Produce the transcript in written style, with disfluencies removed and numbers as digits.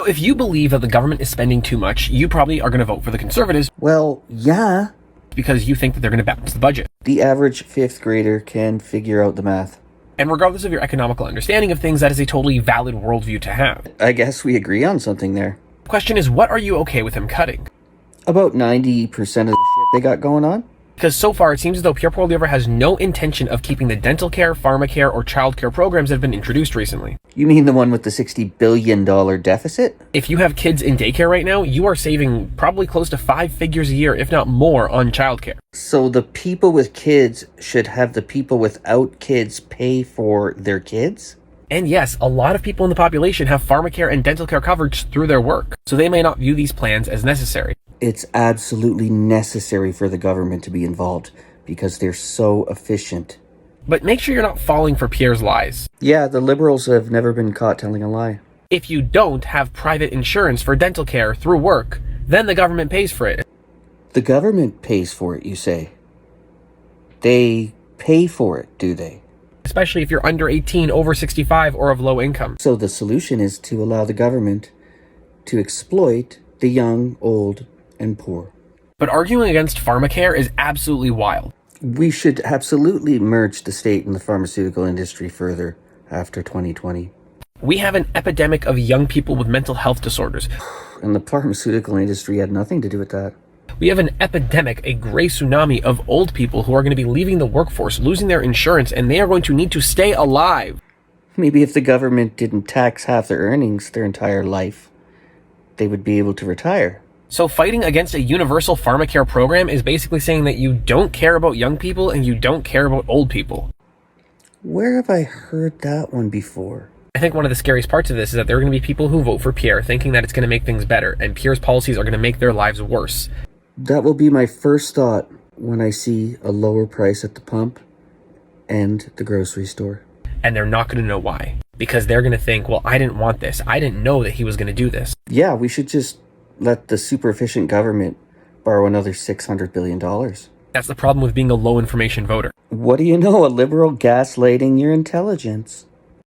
If you believe that the government is spending too much, you probably are going to vote for the Conservatives Well, yeah. because you think that they're going to balance the budget. The average fifth grader can figure out the math. And regardless of your economical understanding of things, that is a totally valid worldview to have. I guess we agree on something there. The question is, what are you okay with him cutting? About 90% of the shit they got going on. Because so far, it seems as though Pierre Poilievre has no intention of keeping the dental care, pharmacare, or childcare programs that have been introduced recently. You mean the one with the $60 billion deficit? If you have kids in daycare right now, you are saving probably close to 5 figures a year, if not more, on childcare. So the people with kids should have the people without kids pay for their kids? And yes, a lot of people in the population have pharmacare and dental care coverage through their work, so they may not view these plans as necessary. It's absolutely necessary for the government to be involved because they're so efficient. But make sure you're not falling for Pierre's lies. Yeah, the Liberals have never been caught telling a lie. If you don't have private insurance for dental care through work, then the government pays for it. The government pays for it, you say? They pay for it, do they? Especially if you're under 18, over 65, or of low income. So the solution is to allow the government to exploit the young, old, and poor. But arguing against pharmacare is absolutely wild. We should absolutely merge the state and the pharmaceutical industry further after 2020. We have an epidemic of young people with mental health disorders. And the pharmaceutical industry had nothing to do with that. We have an epidemic, a gray tsunami of old people who are going to be leaving the workforce, losing their insurance, and they are going to need to stay alive. Maybe if the government didn't tax half their earnings their entire life, they would be able to retire. So fighting against a universal pharmacare program is basically saying that you don't care about young people and you don't care about old people. Where have I heard that one before? I think one of the scariest parts of this is that there are going to be people who vote for Pierre thinking that it's going to make things better, and Pierre's policies are going to make their lives worse. That will be my first thought when I see a lower price at the pump and the grocery store. And they're not going to know why. Because they're going to think, well, I didn't want this. I didn't know that he was going to do this. Yeah, we should just let the super efficient government borrow another $600 billion. That's the problem with being a low information voter. What do you know? A liberal gaslighting your intelligence.